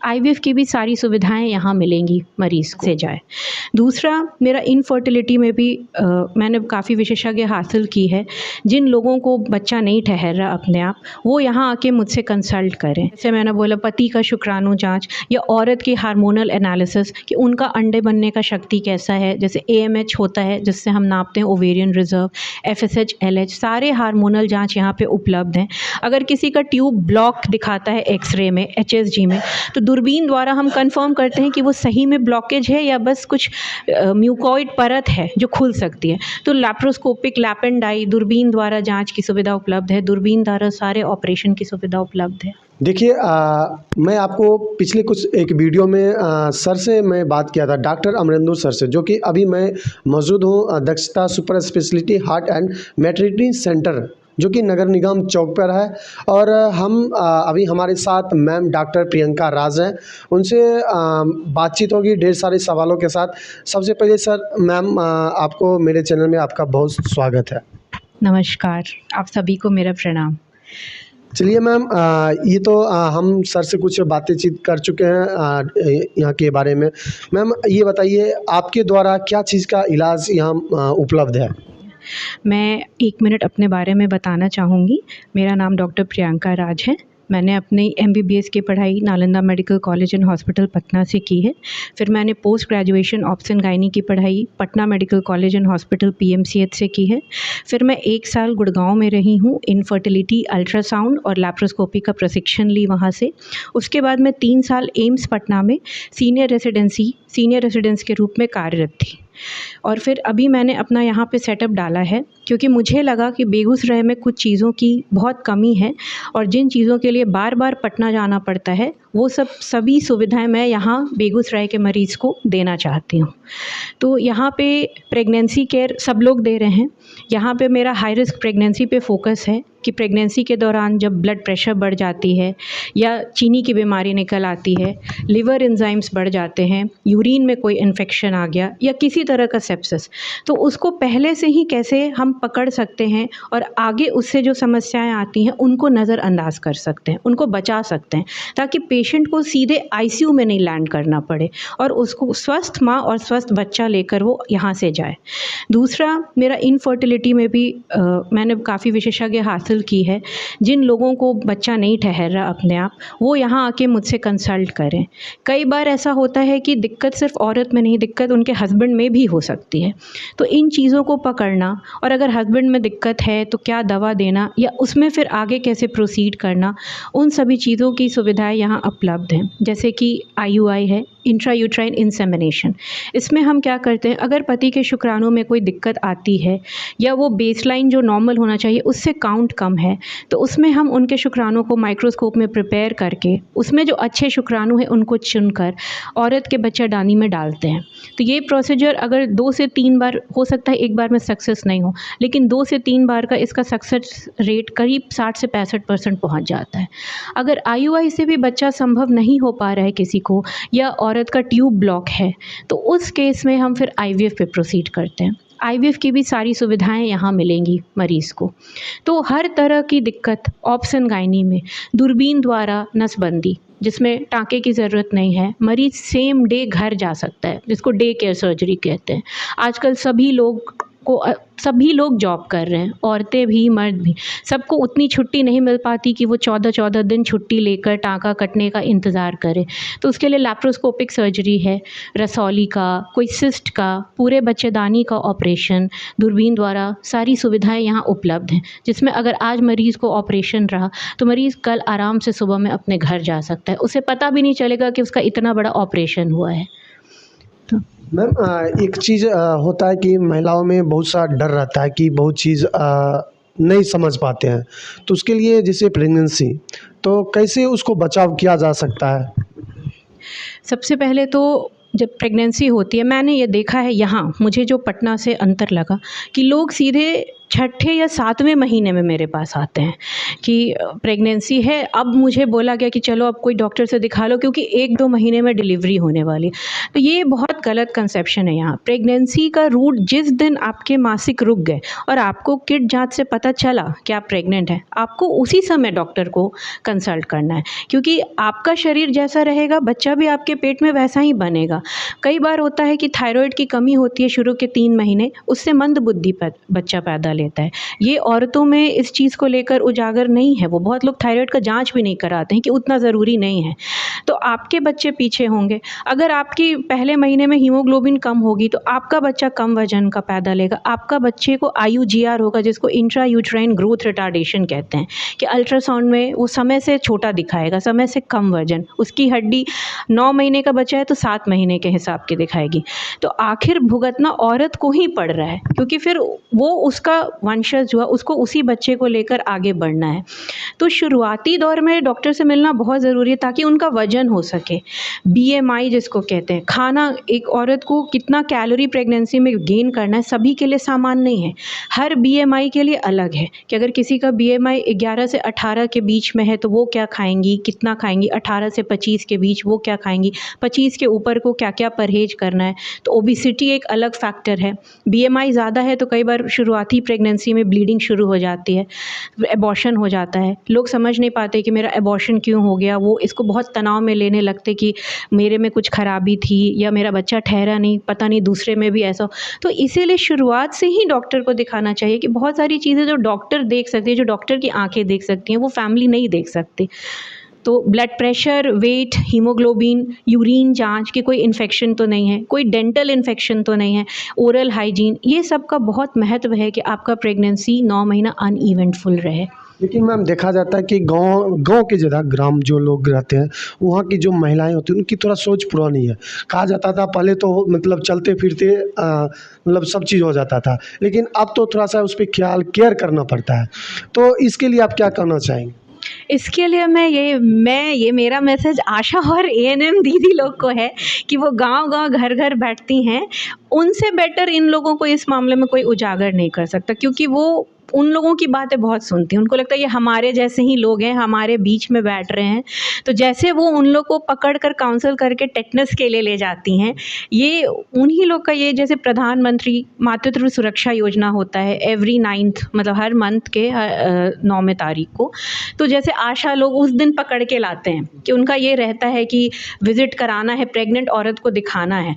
IVF की भी सारी सुविधाएं यहाँ मिलेंगी मरीज़ से जाए। दूसरा, मेरा इनफर्टिलिटी में भी मैंने काफ़ी विशेषज्ञ हासिल की है। जिन लोगों को बच्चा नहीं ठहर रहा अपने आप, वो यहाँ आके मुझसे कंसल्ट करें। जैसे मैंने बोला, पति का शुक्राणु जाँच या औरत की हार्मोनल एनालिसिस कि उनका अंडे बनने का शक्ति कैसा है। जैसे AMH होता है जिससे हम नापते हैं ओवेरियन रिजर्व, FSH, LH, सारे हार्मोनल जाँच यहाँ पे उपलब्ध हैं। अगर किसी का ट्यूब ब्लॉक दिखाता है एक्सरे में, HSG में, तो दूरबीन द्वारा हम कंफर्म करते हैं कि वो सही में ब्लॉकेज है या बस कुछ म्यूकॉइड परत है जो खुल सकती है। तो लैप्रोस्कोपिक लैप एंड डाई दूरबीन द्वारा जांच की सुविधा उपलब्ध है। दूरबीन द्वारा सारे ऑपरेशन की सुविधा उपलब्ध है। देखिए, मैं आपको पिछले कुछ एक वीडियो में सर से मैं बात किया था, डॉक्टर अमरेंदु सर से, जो कि अभी मैं मौजूद हूँ दक्षता super speciality heart and maternity centre, जो कि नगर निगम चौक पर है। और हम अभी हमारे साथ मैम डॉक्टर प्रियंका राज हैं, उनसे बातचीत होगी ढेर सारे सवालों के साथ। सबसे पहले सर, मैम आपको मेरे चैनल में आपका बहुत स्वागत है। नमस्कार, आप सभी को मेरा प्रणाम। चलिए मैम, ये तो हम सर से कुछ बातचीत कर चुके हैं यहाँ के बारे में। मैम ये बताइए, आपके द्वारा क्या चीज़ का इलाज यहाँ उपलब्ध है? मैं 1 मिनट अपने बारे में बताना चाहूँगी। मेरा नाम डॉक्टर प्रियंका राज है। मैंने अपनी MBBS की पढ़ाई Nalanda medical college and hospital Patna से की है। फिर मैंने पोस्ट ग्रेजुएशन ऑब्स्टेन गायनी की पढ़ाई Patna medical college and hospital PMCH से की है। फिर मैं 1 साल गुड़गांव में रही हूँ, इनफर्टिलिटी, अल्ट्रासाउंड और लैप्रोस्कोपी का प्रशिक्षण ली वहाँ से। उसके बाद मैं 3 साल एम्स पटना में सीनियर रेसिडेंस के रूप में कार्यरत थी। और फिर अभी मैंने अपना यहाँ पे सेटअप डाला है, क्योंकि मुझे लगा कि बेगूसराय में कुछ चीज़ों की बहुत कमी है और जिन चीज़ों के लिए बार बार पटना जाना पड़ता है, वो सभी सुविधाएं मैं यहाँ बेगूसराय के मरीज़ को देना चाहती हूँ। तो यहाँ पे प्रेगनेंसी केयर सब लोग दे रहे हैं। यहाँ पे मेरा हाई रिस्क प्रेगनेंसी पे फोकस है कि प्रेगनेंसी के दौरान जब ब्लड प्रेशर बढ़ जाती है या चीनी की बीमारी निकल आती है, लिवर एंजाइम्स बढ़ जाते हैं, यूरिन में कोई इन्फेक्शन आ गया या किसी तरह का सेप्सिस, तो उसको पहले से ही कैसे हम पकड़ सकते हैं और आगे उससे जो समस्याएं आती हैं उनको नज़रअंदाज कर सकते हैं, उनको बचा सकते हैं, ताकि पेशेंट को सीधे ICU में नहीं लैंड करना पड़े और उसको स्वस्थ माँ और स्वस्थ बच्चा लेकर वो यहाँ से जाए। दूसरा, मेरा इनफर्टिलिटी में भी मैंने काफ़ी विशेषज्ञ हासिल की है। जिन लोगों को बच्चा नहीं ठहर रहा अपने आप, वो यहाँ आके मुझसे कंसल्ट करें। कई बार ऐसा होता है कि दिक्कत सिर्फ औरत में नहीं, दिक्कत उनके हस्बैंड में भी हो सकती है। तो इन चीज़ों को पकड़ना, और अगर हस्बैंड में दिक्कत है तो क्या दवा देना या उसमें फिर आगे कैसे प्रोसीड करना, उन सभी चीज़ों की सुविधाएं यहाँ उपलब्ध हैं। जैसे कि IUI है, इंट्रा यूट्राइन इंसेमिनेशन। इसमें हम क्या करते हैं, अगर पति के शुक्राणु में कोई दिक्कत आती है या वो बेसलाइन जो नॉर्मल होना चाहिए उससे काउंट कम है, तो उसमें हम उनके शुक्राणु को माइक्रोस्कोप में प्रिपेयर करके उसमें जो अच्छे शुक्राणु हैं उनको चुनकर औरत के बच्चादानी में डालते हैं। तो ये प्रोसीजर अगर 2 से 3 बार हो सकता है, एक बार में सक्सेस नहीं हो, लेकिन 2 से 3 बार का इसका सक्सेस रेट करीब 60 से 65% पहुँच जाता है। अगर IUI से भी बच्चा संभव नहीं हो पा रहा है किसी को, या औरत का ट्यूब ब्लॉक है, तो उस केस में हम फिर IVF पे प्रोसीड करते हैं। IVF की भी सारी सुविधाएं यहाँ मिलेंगी मरीज़ को। तो हर तरह की दिक्कत ऑब्स्टेन गायनी में दूरबीन द्वारा नसबंदी, जिसमें टाँके की ज़रूरत नहीं है, मरीज़ सेम डे घर जा सकता है, जिसको डे केयर सर्जरी कहते हैं। आजकल सभी लोग जॉब कर रहे हैं, औरतें भी मर्द भी, सबको उतनी छुट्टी नहीं मिल पाती कि वो 14-14 दिन छुट्टी लेकर टाँका कटने का इंतज़ार करें। तो उसके लिए लैप्रोस्कोपिक सर्जरी है, रसौली का, कोई सिस्ट का, पूरे बच्चेदानी का ऑपरेशन, दूरबीन द्वारा सारी सुविधाएं यहाँ उपलब्ध हैं, जिसमें अगर आज मरीज़ को ऑपरेशन रहा तो मरीज़ कल आराम से सुबह में अपने घर जा सकता है, उसे पता भी नहीं चलेगा कि उसका इतना बड़ा ऑपरेशन हुआ है। मैम एक चीज़ होता है कि महिलाओं में बहुत सा डर रहता है कि बहुत चीज़ नहीं समझ पाते हैं, तो उसके लिए जैसे प्रेगनेंसी, तो कैसे उसको बचाव किया जा सकता है? सबसे पहले तो जब प्रेगनेंसी होती है, मैंने ये देखा है यहाँ मुझे जो पटना से अंतर लगा कि लोग सीधे छठे या 7वें महीने में मेरे पास आते हैं कि प्रेगनेंसी है। अब मुझे बोला गया कि चलो अब कोई डॉक्टर से दिखा लो क्योंकि 1-2 महीने में डिलीवरी होने वाली है। तो ये बहुत गलत कंसेप्शन है यहाँ। प्रेगनेंसी का रूट जिस दिन आपके मासिक रुक गए और आपको किट जाँच से पता चला कि आप प्रेग्नेंट हैं, आपको उसी समय डॉक्टर को कंसल्ट करना है, क्योंकि आपका शरीर जैसा रहेगा बच्चा भी आपके पेट में वैसा ही बनेगा। कई बार होता है कि थायराइड की कमी होती है शुरू के 3 महीने, उससे मंदबुद्धि बच्चा पैदा लेता है। ये औरतों में इस चीज़ को लेकर उजागर नहीं है, वो बहुत लोग थायराइड का जाँच भी नहीं कराते हैं कि उतना ज़रूरी नहीं है। तो आपके बच्चे पीछे होंगे। अगर आपकी पहले महीने में हीमोग्लोबिन कम होगी तो आपका बच्चा कम वज़न का पैदा लेगा। आपका बच्चे को IUGR होगा, जिसको इंट्रा यूट्राइन ग्रोथ रिटार्डेशन कहते हैं, कि अल्ट्रासाउंड में वो समय से छोटा दिखाएगा, समय से कम वज़न। उसकी हड्डी 9 महीने का बच्चा है तो 7 महीने के हिसाब की दिखाएगी। तो आखिर भुगतना औरत को ही पड़ रहा है, क्योंकि फिर वो उसका वंशज हुआ, उसको उसी बच्चे को लेकर आगे बढ़ना है। तो शुरुआती दौर में डॉक्टर से मिलना बहुत ज़रूरी है ताकि उनका वज़न हो सके। BMI जिसको कहते हैं, खाना, एक औरत को कितना कैलोरी प्रेगनेंसी में गेन करना है सभी के लिए समान नहीं है। हर BMI के लिए अलग है कि अगर किसी का BMI 11 से 18 के बीच में है तो वो क्या खाएंगी, कितना खाएंगी, 18 से 25 के बीच वो क्या खाएंगी, 25 के ऊपर को क्या क्या परहेज करना है। तो ओबिसिटी एक अलग फैक्टर है। BMI ज़्यादा है तो कई बार शुरुआती प्रेगनेंसी में ब्लीडिंग शुरू हो जाती है, एबॉर्शन हो जाता है। लोग समझ नहीं पाते कि मेरा एबॉर्शन क्यों हो गया, वो इसको बहुत तनाव में लेने लगते कि मेरे में कुछ खराबी थी या मेरा बच्चा ठहरा नहीं, पता नहीं दूसरे में भी ऐसा हो। तो इसीलिए शुरुआत से ही डॉक्टर को दिखाना चाहिए कि बहुत सारी चीज़ें जो डॉक्टर देख सकते हैं, जो डॉक्टर की आंखें देख सकती हैं, वो फैमिली नहीं देख सकती। तो blood pressure, weight, haemoglobin, urine जांच कि कोई इन्फेक्शन तो नहीं है, कोई डेंटल इन्फेक्शन तो नहीं है, ओरल हाइजीन, ये सब का बहुत महत्व है कि आपका प्रेगनेंसी 9 महीना अनइवेंटफुल रहे। लेकिन मैम देखा जाता है कि गांव के ज़्यादा ग्राम जो लोग रहते हैं वहाँ की जो महिलाएं होती हैं उनकी थोड़ा सोच पुरानी है। कहा जाता था पहले तो मतलब चलते फिरते मतलब सब चीज़ हो जाता था, लेकिन अब तो थोड़ा सा उस पर केयर करना पड़ता है। तो इसके लिए आप क्या करना चाहेंगे? इसके लिए ये मेरा मैसेज आशा और ANM दीदी लोग को है कि वो गांव-गांव, घर-घर बैठती हैं। उनसे बेटर इन लोगों को इस मामले में कोई उजागर नहीं कर सकता, क्योंकि वो उन लोगों की बातें बहुत सुनती हैं। उनको लगता है ये हमारे जैसे ही लोग हैं, हमारे बीच में बैठ रहे हैं। तो जैसे वो उन लोग को पकड़ कर काउंसल करके टेटनस के लिए ले जाती हैं, ये उन्हीं लोग का, ये जैसे प्रधानमंत्री मातृत्व सुरक्षा योजना होता है एवरी 9th, मतलब हर मंथ के 9वें तारीख को। तो जैसे आशा लोग उस दिन पकड़ के लाते हैं कि उनका ये रहता है कि विजिट कराना है, प्रेग्नेंट औरत को दिखाना है।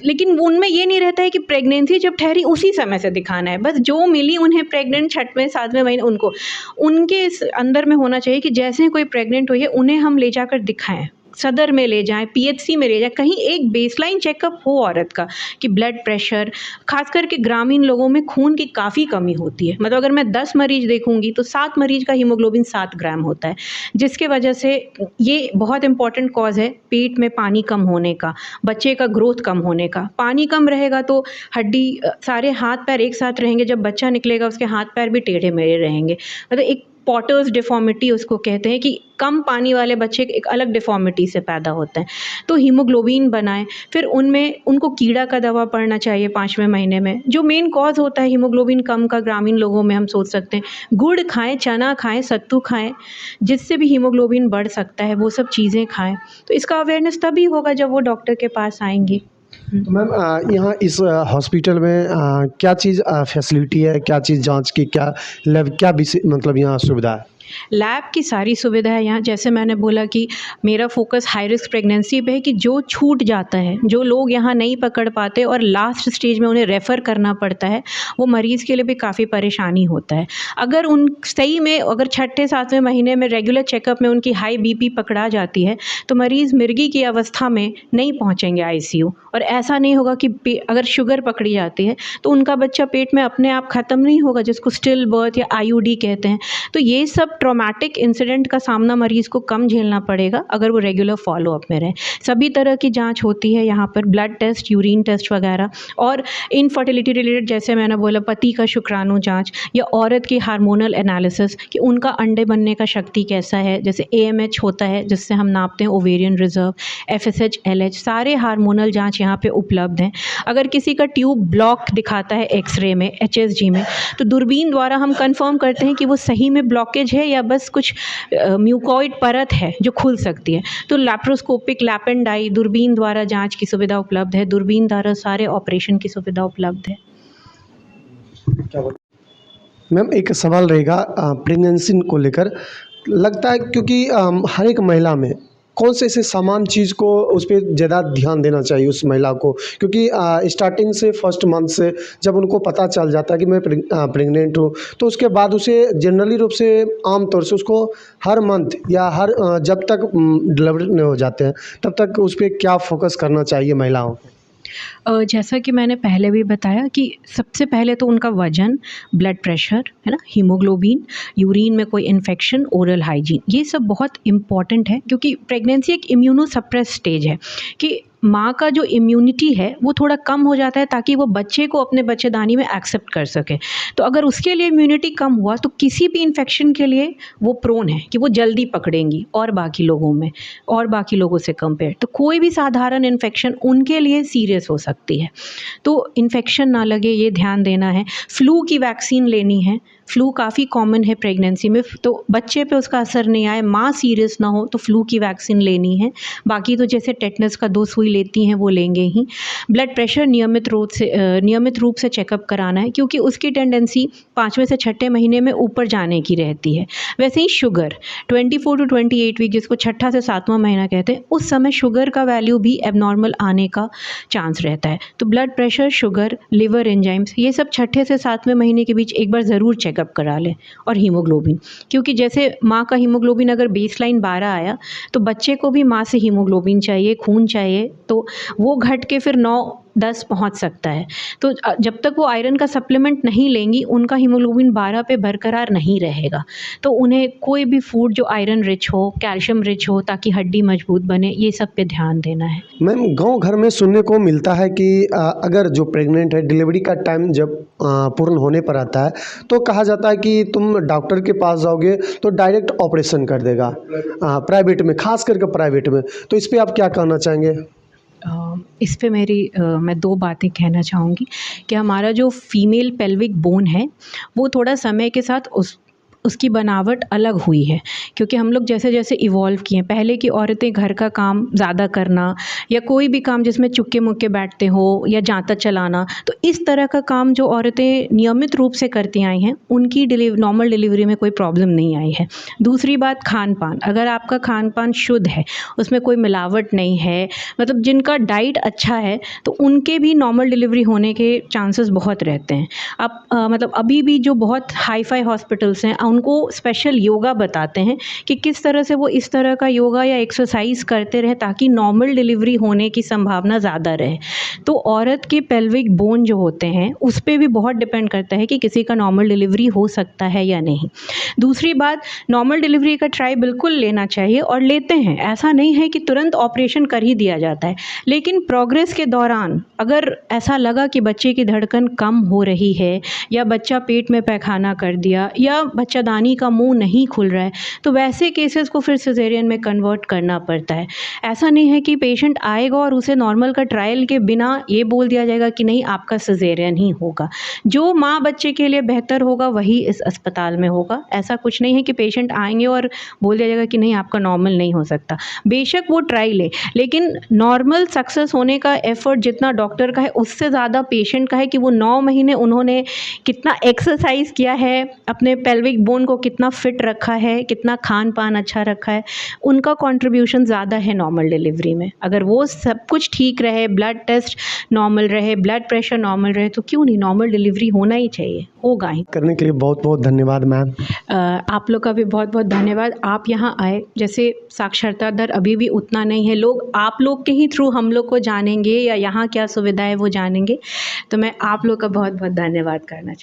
लेकिन उनमें ये नहीं रहता है कि प्रेगनेंसी जब ठहरी उसी समय से दिखाना है। बस जो मिली उन्हें प्रेग्नेंट 6वें 7वें महीने, उनके इस अंदर में होना चाहिए कि जैसे ही कोई प्रेग्नेंट हुई है उन्हें हम ले जाकर दिखाएं, सदर में ले जाएं, PHC में ले जाएं, कहीं एक बेसलाइन चेकअप हो औरत का कि ब्लड प्रेशर, खास करके ग्रामीण लोगों में खून की काफ़ी कमी होती है। मतलब अगर मैं 10 मरीज देखूंगी तो 7 मरीज का हीमोग्लोबिन 7 ग्राम होता है, जिसके वजह से ये बहुत इंपॉर्टेंट कॉज है पेट में पानी कम होने का, बच्चे का ग्रोथ कम होने का। पानी कम रहेगा तो हड्डी, सारे हाथ पैर एक साथ रहेंगे, जब बच्चा निकलेगा उसके हाथ पैर भी टेढ़े मेढ़े रहेंगे। मतलब एक पॉटर्स डिफॉर्मिटी उसको कहते हैं कि कम पानी वाले बच्चे एक अलग डिफॉर्मिटी से पैदा होते हैं। तो हीमोग्लोबिन बनाएं, फिर उनको कीड़ा का दवा पड़ना चाहिए 5वें महीने में। जो मेन कॉज होता है हीमोग्लोबिन कम का ग्रामीण लोगों में, हम सोच सकते हैं गुड़ खाएं, चना खाएं, सत्तू खाएं, जिससे भी हीमोग्लोबिन बढ़ सकता है, वो सब चीज़ें खाएं। तो इसका अवेयरनेस तभी होगा जब वो डॉक्टर के पास आएंगे। तो मैम यहाँ इस हॉस्पिटल में क्या चीज़ फैसिलिटी है, क्या चीज़ जांच की, क्या लैब, क्या विषय मतलब यहाँ सुविधा है? लैब की सारी सुविधा है यहाँ। जैसे मैंने बोला कि मेरा फोकस हाई रिस्क प्रेगनेंसी पे है कि जो छूट जाता है, जो लोग यहाँ नहीं पकड़ पाते और लास्ट स्टेज में उन्हें रेफ़र करना पड़ता है, वो मरीज़ के लिए भी काफ़ी परेशानी होता है। अगर सही में अगर 6ठे 7वें महीने में रेगुलर चेकअप में उनकी हाई BP पकड़ा जाती है तो मरीज़ मिर्गी की अवस्था में नहीं पहुँचेंगे ICU। और ऐसा नहीं होगा कि अगर शुगर पकड़ी जाती है तो उनका बच्चा पेट में अपने आप ख़त्म नहीं होगा, जिसको स्टिल बर्थ या IUD कहते हैं। तो ये सब ट्रॉमेटिक इंसिडेंट का सामना मरीज़ को कम झेलना पड़ेगा अगर वो रेगुलर फॉलोअप में रहे। सभी तरह की जांच होती है यहाँ पर, ब्लड टेस्ट, यूरिन टेस्ट वगैरह, और इनफर्टिलिटी रिलेटेड जैसे मैंने बोला पति का शुक्राणु जांच या औरत की हार्मोनल एनालिसिस कि उनका अंडे बनने का शक्ति कैसा है, जैसे AMH होता है जिससे हम नापते हैं ओवेरियन रिजर्व, FSH, LH, सारे हार्मोनल जांच यहाँ पे उपलब्ध हैं। अगर किसी का ट्यूब ब्लॉक दिखाता है एक्सरे में, HSG में, तो दूरबीन द्वारा हम कंफर्म करते हैं कि वो सही में ब्लॉकेज है या बस कुछ म्यूकॉइड परत है जो खुल सकती है। तो लैप्रोस्कोपिक, लैप एंड डाई, दूरबीन द्वारा जांच की सुविधा उपलब्ध है, दूरबीन द्वारा सारे ऑपरेशन की सुविधा उपलब्ध है। मैम एक सवाल रहेगा प्रेगनेंसी को लेकर, लगता है क्योंकि हर एक महिला में कौन से ऐसे सामान चीज़ को उस पर ज़्यादा ध्यान देना चाहिए उस महिला को, क्योंकि स्टार्टिंग से फर्स्ट मंथ से जब उनको पता चल जाता है कि मैं प्रेग्नेंट हूँ, तो उसके बाद उसे जनरली रूप से आमतौर से उसको हर मंथ या हर जब तक डिलीवरी नहीं हो जाते हैं तब तक उस पर क्या फोकस करना चाहिए महिलाओं को? जैसा कि मैंने पहले भी बताया कि सबसे पहले तो उनका वज़न, ब्लड प्रेशर, है ना, हीमोग्लोबिन, यूरिन में कोई इन्फेक्शन, ओरल हाइजीन, ये सब बहुत इम्पॉर्टेंट है क्योंकि प्रेगनेंसी एक इम्यूनो सप्रेस स्टेज है कि माँ का जो इम्यूनिटी है वो थोड़ा कम हो जाता है ताकि वो बच्चे को अपने बच्चेदानी में एक्सेप्ट कर सके। तो अगर उसके लिए इम्यूनिटी कम हुआ तो किसी भी इन्फेक्शन के लिए वो प्रोन है कि वो जल्दी पकड़ेंगी और बाकी लोगों में और बाकी लोगों से कंपेयर। तो कोई भी साधारण इन्फेक्शन उनके लिए सीरियस हो सकती है, तो इन्फेक्शन ना लगे ये ध्यान देना है। फ्लू की वैक्सीन लेनी है, फ्लू काफ़ी कॉमन है प्रेगनेंसी में, तो बच्चे पे उसका असर नहीं आए, माँ सीरियस ना हो तो फ्लू की वैक्सीन लेनी है। बाकी तो जैसे टेटनस का 2 सुई लेती हैं वो लेंगे ही। ब्लड प्रेशर नियमित रूप से चेकअप कराना है क्योंकि उसकी टेंडेंसी 5वें से 6ठे महीने में ऊपर जाने की रहती है। वैसे ही शुगर 24 टू 28 वीक, जिसको 6ठा से 7वां महीना कहते हैं, उस समय शुगर का वैल्यू भी एबनॉर्मल आने का चांस रहता है। तो blood pressure, sugar, liver enzymes, ये सब 6ठे से 7वें महीने के बीच एक बार ज़रूर चेकअप करा लें। और हीमोग्लोबिन, क्योंकि जैसे माँ का हीमोग्लोबिन अगर बेसलाइन 12 आया तो बच्चे को भी माँ से हीमोग्लोबिन चाहिए, खून चाहिए, तो वो घट के फिर 9-10 पहुँच सकता है। तो जब तक वो आयरन का सप्लीमेंट नहीं लेंगी उनका हीमोग्लोबिन 12 पे बरकरार नहीं रहेगा। तो उन्हें कोई भी फूड जो आयरन रिच हो, कैल्शियम रिच हो, ताकि हड्डी मजबूत बने, ये सब पे ध्यान देना है। मैम गांव घर में सुनने को मिलता है कि अगर जो प्रेग्नेंट है डिलीवरी का टाइम जब पूर्ण होने पर आता है तो कहा जाता है कि तुम डॉक्टर के पास जाओगे तो डायरेक्ट ऑपरेशन कर देगा, प्राइवेट में, खास करके प्राइवेट में। तो इस पर आप क्या कहना चाहेंगे? इस पे मैं 2 बातें कहना चाहूँगी कि हमारा जो फीमेल पेल्विक बोन है वो थोड़ा समय के साथ उसकी बनावट अलग हुई है, क्योंकि हम लोग जैसे जैसे इवॉल्व किए। पहले की औरतें घर का काम ज़्यादा करना या कोई भी काम जिसमें चुक्के मुक्के बैठते हो या जांता चलाना, तो इस तरह का काम जो औरतें नियमित रूप से करती आई हैं उनकी नॉर्मल डिलीवरी में कोई प्रॉब्लम नहीं आई है। दूसरी बात, खान पान, अगर आपका खान पान शुद्ध है, उसमें कोई मिलावट नहीं है, मतलब जिनका डाइट अच्छा है, तो उनके भी नॉर्मल डिलीवरी होने के चांसेस बहुत रहते हैं। अब मतलब अभी भी जो बहुत हाई फाई हॉस्पिटल्स हैं उनको स्पेशल योगा बताते हैं कि किस तरह से वो इस तरह का योगा या एक्सरसाइज करते रहे ताकि नॉर्मल डिलीवरी होने की संभावना ज़्यादा रहे। तो औरत के पेल्विक बोन जो होते हैं उस पर भी बहुत डिपेंड करता है कि किसी का नॉर्मल डिलीवरी हो सकता है या नहीं। दूसरी बात, नॉर्मल डिलीवरी का ट्राई बिल्कुल लेना चाहिए और लेते हैं, ऐसा नहीं है कि तुरंत ऑपरेशन कर ही दिया जाता है, लेकिन प्रोग्रेस के दौरान अगर ऐसा लगा कि बच्चे की धड़कन कम हो रही है या बच्चा पेट में पैखाना कर दिया या बच्चादानी का मुंह नहीं खुल रहा है, तो वैसे केसेस को फिर सिजेरियन में कन्वर्ट करना पड़ता है। ऐसा नहीं है कि पेशेंट आएगा और उसे नॉर्मल का ट्रायल के बिना ये बोल दिया जाएगा कि नहीं आपका सिजेरियन ही होगा। जो माँ बच्चे के लिए बेहतर होगा वही इस अस्पताल में होगा। ऐसा कुछ नहीं है कि पेशेंट आएंगे और बोल दिया जाएगा कि नहीं आपका नॉर्मल नहीं हो सकता। बेशक वो ट्राई ले, लेकिन नॉर्मल सक्सेस होने का एफर्ट जितना डॉक्टर का है उससे ज़्यादा पेशेंट का है कि वो 9 महीने उन्होंने कितना एक्सरसाइज किया है, अपने पेल्विक बोन को कितना फिट रखा है, कितना खान पान अच्छा रखा है, उनका कंट्रीब्यूशन ज़्यादा है नॉर्मल डिलीवरी में। अगर वो सब कुछ ठीक रहे, ब्लड टेस्ट नॉर्मल रहे, ब्लड प्रेशर नॉर्मल रहे, तो क्यों नहीं, नॉर्मल डिलीवरी होना ही चाहिए, होगा ही। करने के लिए बहुत बहुत धन्यवाद मैम। आप लोग का भी बहुत बहुत धन्यवाद। आप यहाँ आए, जैसे साक्षरता दर अभी भी उतना नहीं है, लोग आप लोग के ही थ्रू हम लोग को जानेंगे या यहाँ क्या सुविधा है वो जानेंगे, तो मैं आप लोग का बहुत बहुत धन्यवाद करना चाहूँ।